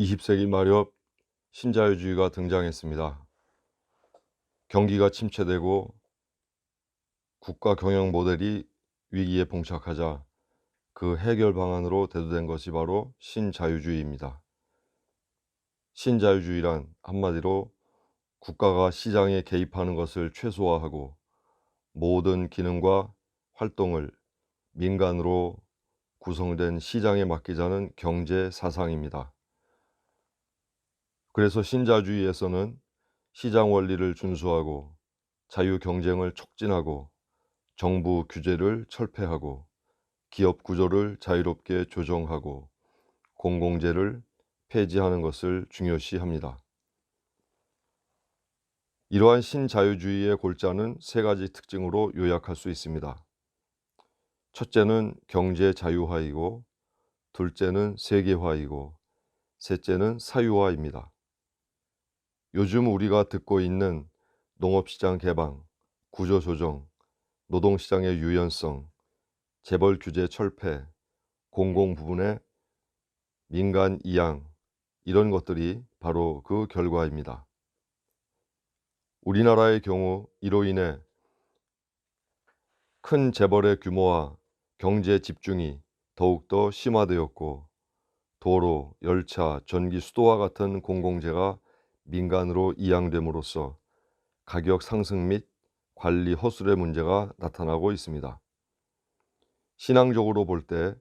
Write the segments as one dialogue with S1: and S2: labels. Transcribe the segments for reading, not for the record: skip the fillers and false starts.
S1: 20세기 말엽 신자유주의가 등장했습니다. 경기가 침체되고 국가 경영 모델이 위기에 봉착하자 그 해결 방안으로 대두된 것이 바로 신자유주의입니다. 신자유주의란 한마디로 국가가 시장에 개입하는 것을 최소화하고 모든 기능과 활동을 민간으로 구성된 시장에 맡기자는 경제 사상입니다. 그래서 신자유주의에서는 시장 원리를 준수하고 자유 경쟁을 촉진하고 정부 규제를 철폐하고 기업 구조를 자유롭게 조정하고 공공재를 폐지하는 것을 중요시합니다. 이러한 신자유주의의 골자는 세 가지 특징으로 요약할 수 있습니다. 첫째는 경제 자유화이고, 둘째는 세계화이고, 셋째는 사유화입니다. 요즘 우리가 듣고 있는 농업시장 개방, 구조조정, 노동시장의 유연성, 재벌 규제 철폐, 공공 부분의 민간 이양, 이런 것들이 바로 그 결과입니다. 우리나라의 경우 이로 인해 큰 재벌의 규모와 경제 집중이 더욱더 심화되었고, 도로, 열차, 전기, 수도와 같은 공공재가 민간으로 이양됨으로써 가격 상승 및 관리 허술의 문제가 나타나고 있습니다. 신앙적으로 볼 때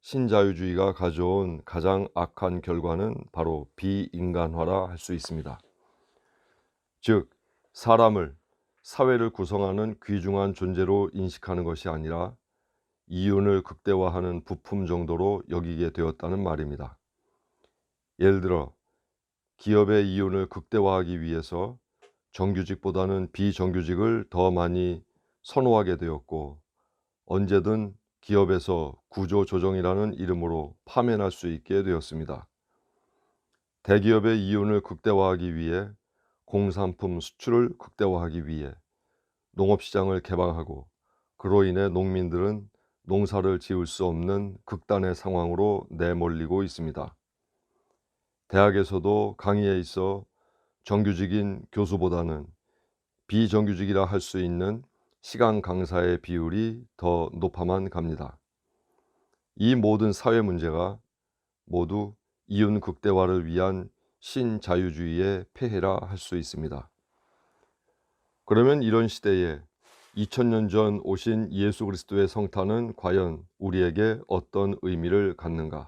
S1: 신자유주의가 가져온 가장 악한 결과는 바로 비인간화라 할 수 있습니다. 즉, 사람을, 사회를 구성하는 귀중한 존재로 인식하는 것이 아니라 이윤을 극대화하는 부품 정도로 여기게 되었다는 말입니다. 예를 들어 기업의 이윤을 극대화하기 위해서 정규직보다는 비정규직을 더 많이 선호하게 되었고, 언제든 기업에서 구조조정이라는 이름으로 파면할 수 있게 되었습니다. 대기업의 이윤을 극대화하기 위해 공산품 수출을 극대화하기 위해 농업시장을 개방하고, 그로 인해 농민들은 농사를 지을 수 없는 극단의 상황으로 내몰리고 있습니다. 대학에서도 강의에 있어 정규직인 교수보다는 비정규직이라 할 수 있는 시간 강사의 비율이 더 높아만 갑니다. 이 모든 사회 문제가 모두 이윤 극대화를 위한 신자유주의의 폐해라 할 수 있습니다. 그러면 이런 시대에 2000년 전 오신 예수 그리스도의 성탄은 과연 우리에게 어떤 의미를 갖는가?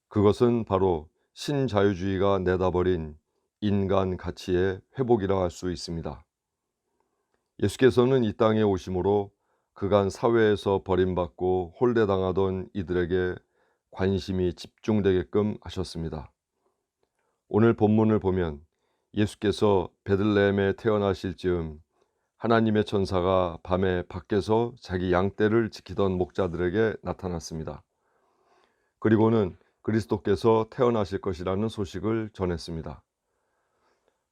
S1: 그것은 바로 신자유주의가 내다버린 인간 가치의 회복이라 할 수 있습니다. 예수께서는 이 땅에 오심으로 그간 사회에서 버림받고 홀대당하던 이들에게 관심이 집중되게끔 하셨습니다. 오늘 본문을 보면 예수께서 베들레헴에 태어나실 즈음 하나님의 천사가 밤에 밖에서 자기 양떼를 지키던 목자들에게 나타났습니다. 그리고는 그리스도께서 태어나실 것이라는 소식을 전했습니다.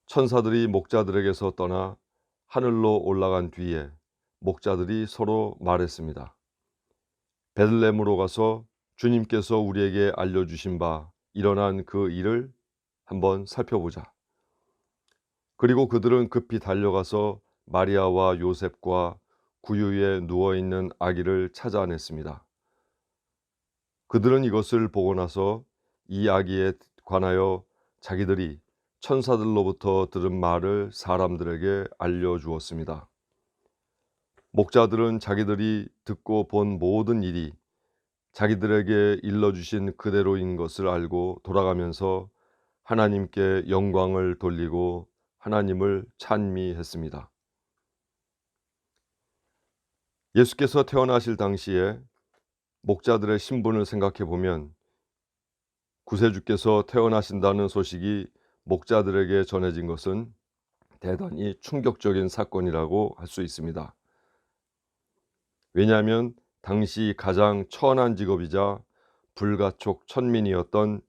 S1: 천사들이 목자들에게서 떠나 하늘로 올라간 뒤에 목자들이 서로 말했습니다. 베들레헴으로 가서 주님께서 우리에게 알려주신 바 일어난 그 일을 한번 살펴보자. 그리고 그들은 급히 달려가서 마리아와 요셉과 구유에 누워있는 아기를 찾아냈습니다. 그들은 이것을 보고 나서 이 아기에 관하여 자기들이 천사들로부터 들은 말을 사람들에게 알려주었습니다. 목자들은 자기들이 듣고 본 모든 일이 자기들에게 일러주신 그대로인 것을 알고 돌아가면서 하나님께 영광을 돌리고 하나님을 찬미했습니다. 예수께서 태어나실 당시에 목자들의 신분을 생각해 보면 구세주께서 태어나신다는 소식이 목자들에게 전해진 것은 대단히 충격적인 사건이라고 할 수 있습니다. 왜냐하면 당시 가장 천한 직업이자 불가촉 천민이었던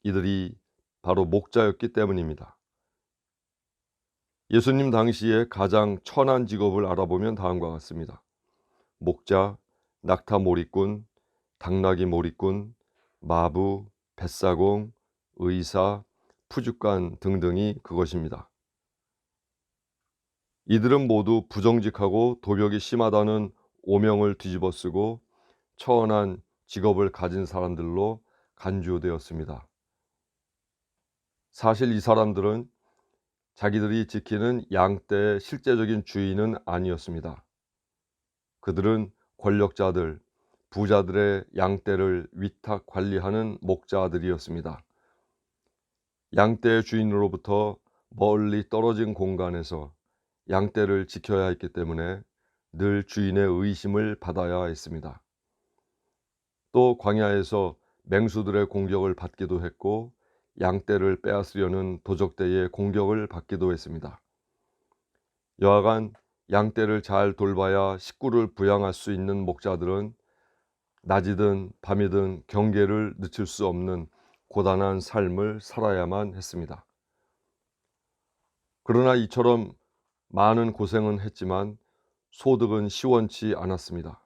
S1: 이들이 바로 목자였기 때문입니다. 예수님 당시에 가장 천한 직업을 알아보면 다음과 같습니다. 목자, 낙타몰이꾼, 당나귀 몰이꾼, 마부, 뱃사공, 의사, 푸주간 등등이 그것입니다. 이들은 모두 부정직하고 도벽이 심하다는 오명을 뒤집어쓰고 처언한 직업을 가진 사람들로 간주되었습니다. 사실 이 사람들은 자기들이 지키는 양떼의 실제적인 주인은 아니었습니다. 그들은 권력자들, 부자들의 양떼를 위탁 관리하는 목자들이었습니다. 양떼의 주인으로부터 멀리 떨어진 공간에서 양떼를 지켜야 했기 때문에 늘 주인의 의심을 받아야 했습니다. 또 광야에서 맹수들의 공격을 받기도 했고 양떼를 빼앗으려는 도적대의 공격을 받기도 했습니다. 여하간 양떼를 잘 돌봐야 식구를 부양할 수 있는 목자들은 낮이든 밤이든 경계를 늦출 수 없는 고단한 삶을 살아야만 했습니다. 그러나 이처럼 많은 고생은 했지만 소득은 시원치 않았습니다.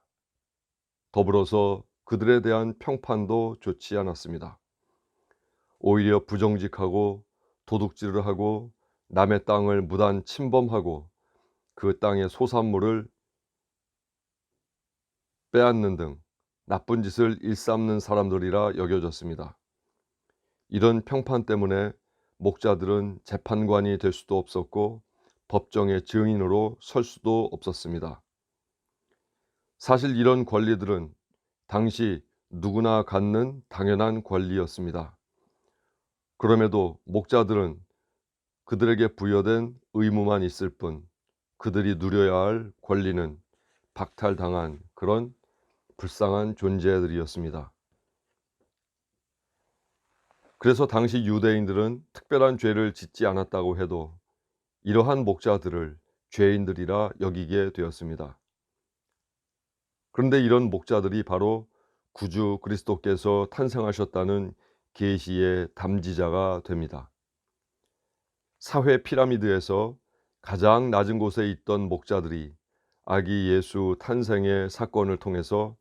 S1: 더불어서 그들에 대한 평판도 좋지 않았습니다. 오히려 부정직하고 도둑질을 하고 남의 땅을 무단 침범하고 그 땅의 소산물을 빼앗는 등 나쁜 짓을 일삼는 사람들이라 여겨졌습니다. 이런 평판 때문에 목자들은 재판관이 될 수도 없었고 법정의 증인으로 설 수도 없었습니다. 사실 이런 권리들은 당시 누구나 갖는 당연한 권리였습니다. 그럼에도 목자들은 그들에게 부여된 의무만 있을 뿐 그들이 누려야 할 권리는 박탈당한 그런 불쌍한 존재들이었습니다. 그래서 당시 유대인들은 특별한 죄를 짓지 않았다고 해도 이러한 목자들을 죄인들이라 여기게 되었습니다. 그런데 이런 목자들이 바로 구주 그리스도께서 탄생하셨다는 계시의 담지자가 됩니다. 사회 피라미드에서 가장 낮은 곳에 있던 목자들이 아기 예수 탄생의 사건을 통해서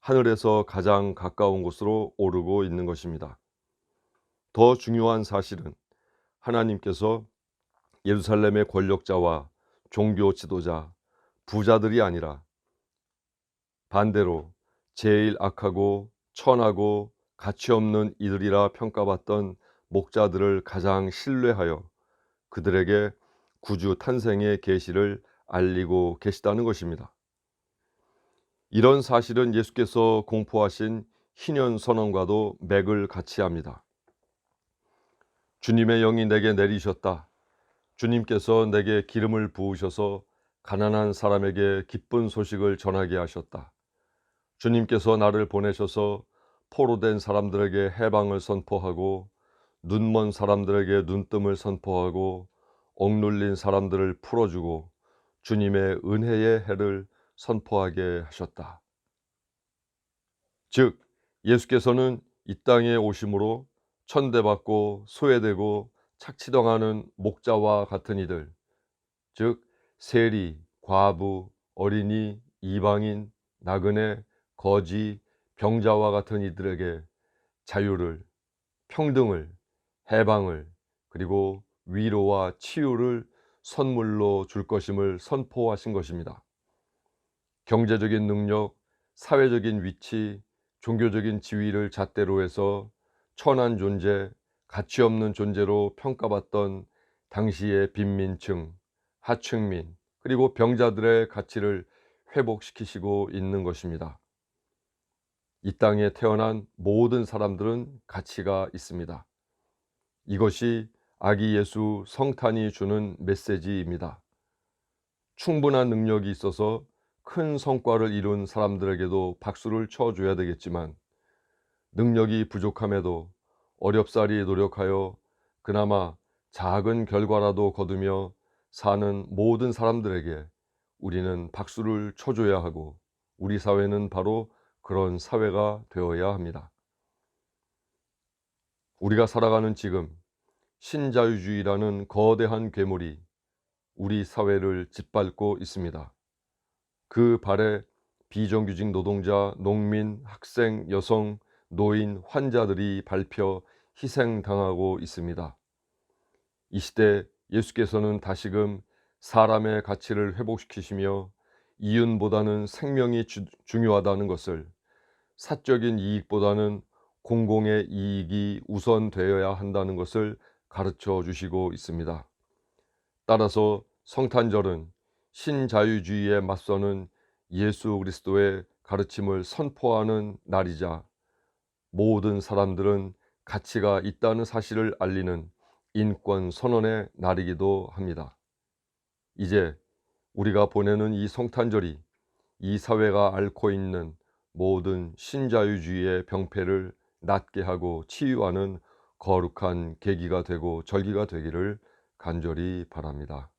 S1: 하늘에서 가장 가까운 곳으로 오르고 있는 것입니다. 더 중요한 사실은 하나님께서 예루살렘의 권력자와 종교 지도자, 부자들이 아니라 반대로 제일 악하고 천하고 가치 없는 이들이라 평가받던 목자들을 가장 신뢰하여 그들에게 구주 탄생의 계시를 알리고 계시다는 것입니다. 이런 사실은 예수께서 공포하신 희년 선언과도 맥을 같이 합니다. 주님의 영이 내게 내리셨다. 주님께서 내게 기름을 부으셔서 가난한 사람에게 기쁜 소식을 전하게 하셨다. 주님께서 나를 보내셔서 포로된 사람들에게 해방을 선포하고 눈먼 사람들에게 눈뜸을 선포하고 억눌린 사람들을 풀어주고 주님의 은혜의 해를 선포하게 하셨다. 즉 예수께서는 이 땅에 오심으로 천대받고 소외되고 착취당하는 목자와 같은 이들, 즉 세리, 과부, 어린이, 이방인, 나그네, 거지, 병자와 같은 이들에게 자유를, 평등을, 해방을, 그리고 위로와 치유를 선물로 줄 것임을 선포하신 것입니다. 경제적인 능력, 사회적인 위치, 종교적인 지위를 잣대로 해서 천한 존재, 가치 없는 존재로 평가받던 당시의 빈민층, 하층민, 그리고 병자들의 가치를 회복시키시고 있는 것입니다. 이 땅에 태어난 모든 사람들은 가치가 있습니다. 이것이 아기 예수 성탄이 주는 메시지입니다. 충분한 능력이 있어서 큰 성과를 이룬 사람들에게도 박수를 쳐줘야 되겠지만 능력이 부족함에도 어렵사리 노력하여 그나마 작은 결과라도 거두며 사는 모든 사람들에게 우리는 박수를 쳐줘야 하고 우리 사회는 바로 그런 사회가 되어야 합니다. 우리가 살아가는 지금 신자유주의라는 거대한 괴물이 우리 사회를 짓밟고 있습니다. 그 발에 비정규직 노동자, 농민, 학생, 여성, 노인, 환자들이 밟혀 희생당하고 있습니다. 이 시대 예수께서는 다시금 사람의 가치를 회복시키시며 이윤보다는 생명이 중요하다는 것을, 사적인 이익보다는 공공의 이익이 우선되어야 한다는 것을 가르쳐 주시고 있습니다. 따라서 성탄절은 신자유주의에 맞서는 예수 그리스도의 가르침을 선포하는 날이자, 모든 사람들은 가치가 있다는 사실을 알리는 인권 선언의 날이기도 합니다. 이제 우리가 보내는 이 성탄절이 이 사회가 앓고 있는 모든 신자유주의의 병폐를 낫게 하고 치유하는 거룩한 계기가 되고 절기가 되기를 간절히 바랍니다.